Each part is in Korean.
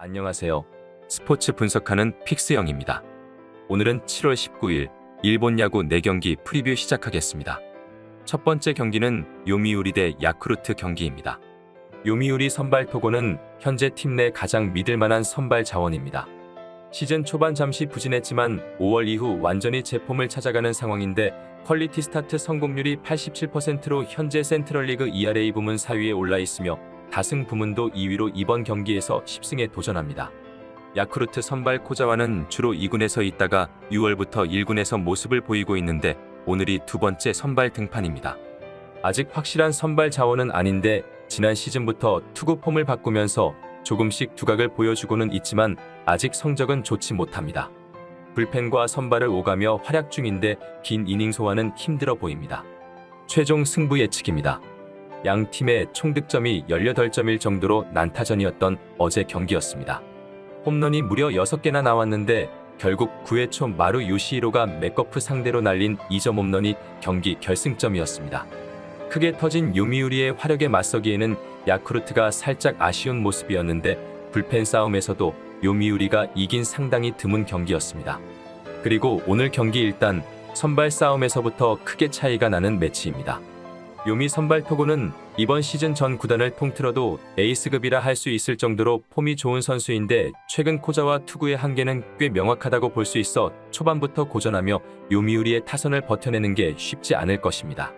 안녕하세요. 스포츠 분석하는 픽스영입니다. 오늘은 7월 19일 일본 야구 4경기 프리뷰 시작하겠습니다. 첫 번째 경기는 요미우리 대 야쿠르트 경기입니다. 요미우리 선발 토고는 현재 팀 내 가장 믿을만한 선발 자원입니다. 시즌 초반 잠시 부진했지만 5월 이후 완전히 제폼을 찾아가는 상황인데 퀄리티 스타트 성공률이 87%로 현재 센트럴리그 ERA 부문 4위에 올라 있으며 다승 부문도 2위로 이번 경기에서 10승에 도전합니다. 야쿠르트 선발 코자와는 주로 2군에서 있다가 6월부터 1군에서 모습을 보이고 있는데 오늘이 두 번째 선발 등판입니다. 아직 확실한 선발 자원은 아닌데 지난 시즌부터 투구 폼을 바꾸면서 조금씩 두각을 보여주고는 있지만 아직 성적은 좋지 못합니다. 불펜과 선발을 오가며 활약 중인데 긴 이닝 소화는 힘들어 보입니다. 최종 승부 예측입니다. 양 팀의 총 득점이 18점일 정도로 난타전이었던 어제 경기였습니다. 홈런이 무려 6개나 나왔는데 결국 9회 초 마루 요시히로가 맥거프 상대로 날린 2점 홈런이 경기 결승점이었습니다. 크게 터진 요미우리의 화력에 맞서기에는 야쿠르트가 살짝 아쉬운 모습이었는데 불펜 싸움에서도 요미우리가 이긴 상당히 드문 경기였습니다. 그리고 오늘 경기 일단 선발 싸움에서부터 크게 차이가 나는 매치입니다. 요미 선발 토고는 이번 시즌 전 구단을 통틀어도 에이스급이라 할 수 있을 정도로 폼이 좋은 선수인데 최근 코자와 투구의 한계는 꽤 명확하다고 볼 수 있어 초반부터 고전하며 요미우리의 타선을 버텨내는 게 쉽지 않을 것입니다.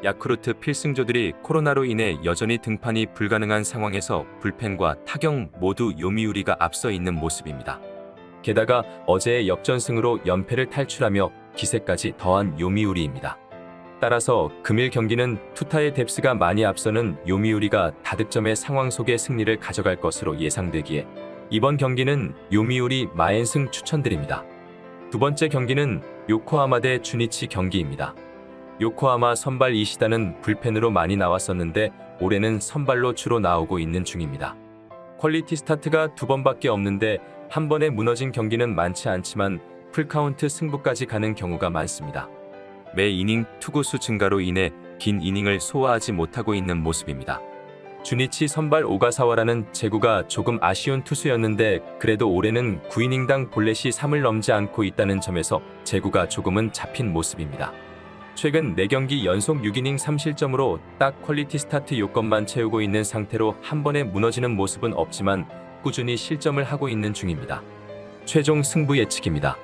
야쿠르트 필승조들이 코로나로 인해 여전히 등판이 불가능한 상황에서 불펜과 타격 모두 요미우리가 앞서 있는 모습입니다. 게다가 어제의 역전승으로 연패를 탈출하며 기세까지 더한 요미우리입니다. 따라서 금일 경기는 투타의 뎁스가 많이 앞서는 요미우리가 다득점의 상황 속에 승리를 가져갈 것으로 예상되기에 이번 경기는 요미우리 마엔승 추천드립니다. 두 번째 경기는 요코하마 대 주니치 경기입니다. 요코하마 선발 이시다는 불펜으로 많이 나왔었는데 올해는 선발로 주로 나오고 있는 중입니다. 퀄리티 스타트가 2번밖에 없는데 한 번에 무너진 경기는 많지 않지만 풀카운트 승부까지 가는 경우가 많습니다. 매 이닝 투구수 증가로 인해 긴 이닝을 소화하지 못하고 있는 모습입니다. 주니치 선발 오가사와라는 제구가 조금 아쉬운 투수였는데 그래도 올해는 9이닝당 볼넷이 3을 넘지 않고 있다는 점에서 제구가 조금은 잡힌 모습입니다. 최근 4경기 연속 6이닝 3실점으로 딱 퀄리티 스타트 요건만 채우고 있는 상태로 한 번에 무너지는 모습은 없지만 꾸준히 실점을 하고 있는 중입니다. 최종 승부 예측입니다.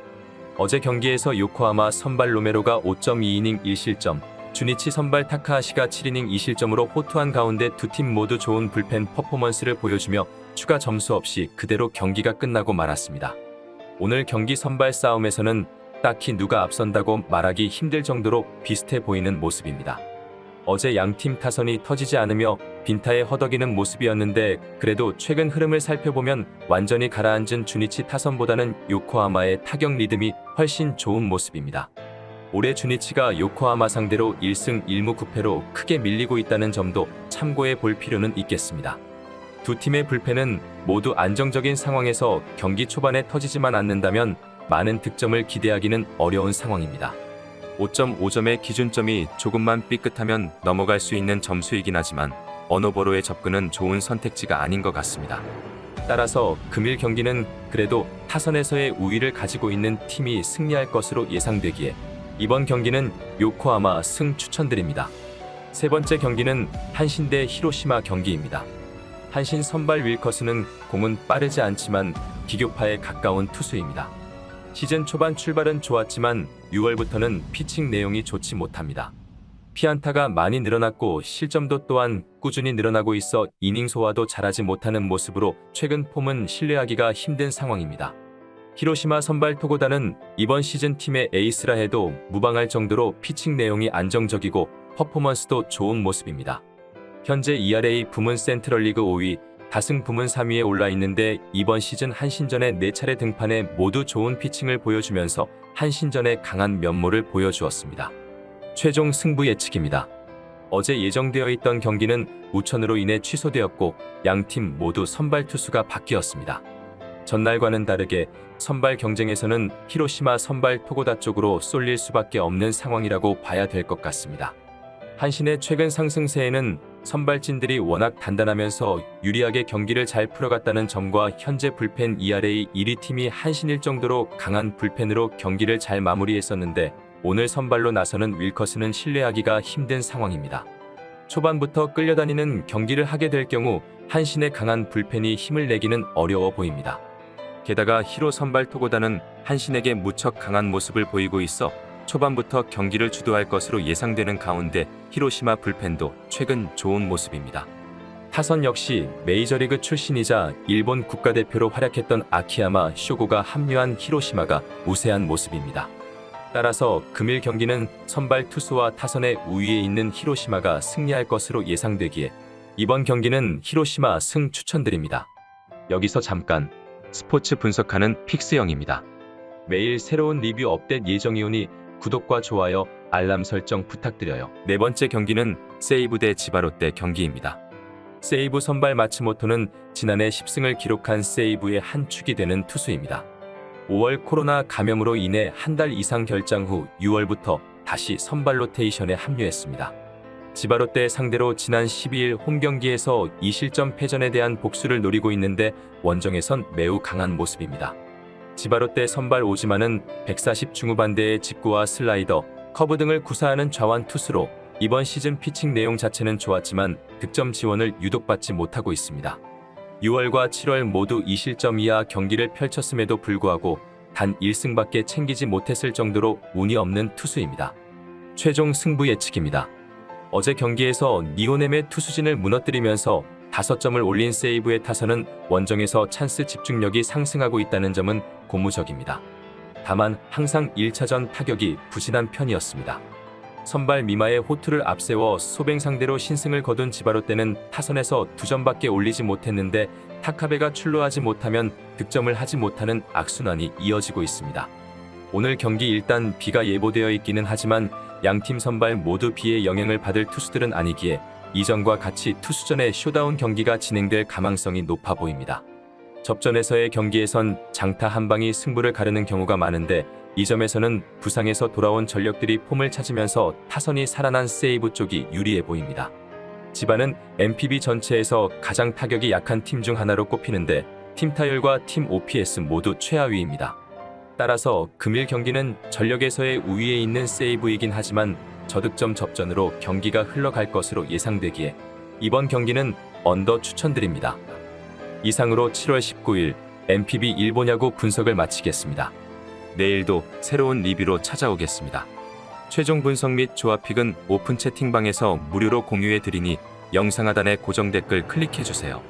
어제 경기에서 요코하마 선발 로메로가 5.2이닝 1실점, 주니치 선발 타카하시가 7이닝 2실점으로 호투한 가운데 두 팀 모두 좋은 불펜 퍼포먼스를 보여주며 추가 점수 없이 그대로 경기가 끝나고 말았습니다. 오늘 경기 선발 싸움에서는 딱히 누가 앞선다고 말하기 힘들 정도로 비슷해 보이는 모습입니다. 어제 양팀 타선이 터지지 않으며 빈타에 허덕이는 모습이었는데 그래도 최근 흐름을 살펴보면 완전히 가라앉은 주니치 타선보다는 요코하마의 타격 리듬이 훨씬 좋은 모습입니다. 올해 주니치가 요코하마 상대로 1승 1무 9패로 크게 밀리고 있다는 점도 참고해 볼 필요는 있겠습니다. 두 팀의 불펜은 모두 안정적인 상황에서 경기 초반에 터지지만 않는다면 많은 득점을 기대하기는 어려운 상황입니다. 5.5점의 기준점이 조금만 삐끗하면 넘어갈 수 있는 점수이긴 하지만 언어보로의 접근은 좋은 선택지가 아닌 것 같습니다. 따라서 금일 경기는 그래도 타선에서의 우위를 가지고 있는 팀이 승리할 것으로 예상되기에 이번 경기는 요코하마 승 추천드립니다. 세 번째 경기는 한신 대 히로시마 경기입니다. 한신 선발 윌커스는 공은 빠르지 않지만 기교파에 가까운 투수입니다. 시즌 초반 출발은 좋았지만 6월부터는 피칭 내용이 좋지 못합니다. 피안타가 많이 늘어났고 실점도 또한 꾸준히 늘어나고 있어 이닝 소화도 잘하지 못하는 모습으로 최근 폼은 신뢰하기가 힘든 상황입니다. 히로시마 선발 토고다는 이번 시즌 팀의 에이스라 해도 무방할 정도로 피칭 내용이 안정적이고 퍼포먼스도 좋은 모습입니다. 현재 ERA 부문 센트럴리그 5위, 다승 부문 3위에 올라 있는데 이번 시즌 한신전에 4차례 등판해 모두 좋은 피칭을 보여주면서 한신전에 강한 면모를 보여주었습니다. 최종 승부 예측입니다. 어제 예정되어 있던 경기는 우천으로 인해 취소되었고 양팀 모두 선발 투수가 바뀌었습니다. 전날과는 다르게 선발 경쟁에서는 히로시마 선발 토고다 쪽으로 쏠릴 수밖에 없는 상황이라고 봐야 될 것 같습니다. 한신의 최근 상승세에는 선발진들이 워낙 단단하면서 유리하게 경기를 잘 풀어갔다는 점과 현재 불펜 ERA 1위 팀이 한신일 정도로 강한 불펜으로 경기를 잘 마무리했었는데 오늘 선발로 나서는 윌커스는 신뢰하기가 힘든 상황입니다. 초반부터 끌려다니는 경기를 하게 될 경우 한신의 강한 불펜이 힘을 내기는 어려워 보입니다. 게다가 히로 선발 투구단은 한신에게 무척 강한 모습을 보이고 있어 초반부터 경기를 주도할 것으로 예상되는 가운데 히로시마 불펜도 최근 좋은 모습입니다. 타선 역시 메이저리그 출신이자 일본 국가대표로 활약했던 아키야마 쇼고가 합류한 히로시마가 우세한 모습입니다. 따라서 금일 경기는 선발 투수와 타선의 우위에 있는 히로시마가 승리할 것으로 예상되기에 이번 경기는 히로시마 승 추천드립니다. 여기서 잠깐 스포츠 분석하는 픽스영입니다. 매일 새로운 리뷰 업데이트 예정이오니 구독과 좋아요, 알람 설정 부탁드려요. 네 번째 경기는 세이브 대 지바롯데 경기입니다. 세이브 선발 마츠모토는 지난해 10승을 기록한 세이브의 한 축이 되는 투수입니다. 5월 코로나 감염으로 인해 한 달 이상 결장 후 6월부터 다시 선발 로테이션에 합류했습니다. 지바롯데 상대로 지난 12일 홈경기에서 2실점 패전에 대한 복수를 노리고 있는데 원정에선 매우 강한 모습입니다. 지바롯데 선발 오지마는 140 중후반대의 직구와 슬라이더, 커브 등을 구사하는 좌완 투수로 이번 시즌 피칭 내용 자체는 좋았지만 득점 지원을 유독 받지 못하고 있습니다. 6월과 7월 모두 2실점 이하 경기를 펼쳤음에도 불구하고 단 1승밖에 챙기지 못했을 정도로 운이 없는 투수입니다. 최종 승부 예측입니다. 어제 경기에서 니오넴의 투수진을 무너뜨리면서 5점을 올린 세이브의 타선은 원정에서 찬스 집중력이 상승하고 있다는 점은 고무적입니다. 다만 항상 1차전 타격이 부진한 편이었습니다. 선발 미마의 호투를 앞세워 소뱅 상대로 신승을 거둔 지바롯데는 타선에서 2점밖에 올리지 못했는데 타카베가 출루하지 못하면 득점을 하지 못하는 악순환이 이어지고 있습니다. 오늘 경기 일단 비가 예보되어 있기는 하지만 양팀 선발 모두 비의 영향을 받을 투수들은 아니기에 이전과 같이 투수전의 쇼다운 경기가 진행될 가망성이 높아 보입니다. 접전에서의 경기에선 장타 한 방이 승부를 가르는 경우가 많은데 이 점에서는 부상에서 돌아온 전력들이 폼을 찾으면서 타선이 살아난 세이브 쪽이 유리해 보입니다. 지바는 NPB 전체에서 가장 타격이 약한 팀 중 하나로 꼽히는데 팀 타율과 팀 OPS 모두 최하위입니다. 따라서 금일 경기는 전력에서의 우위에 있는 세이브이긴 하지만 저득점 접전으로 경기가 흘러갈 것으로 예상되기에 이번 경기는 언더 추천드립니다. 이상으로 7월 19일 NPB 일본 야구 분석을 마치겠습니다. 내일도 새로운 리뷰로 찾아오겠습니다. 최종 분석 및 조합픽은 오픈 채팅방에서 무료로 공유해 드리니 영상 하단의 고정 댓글 클릭해 주세요.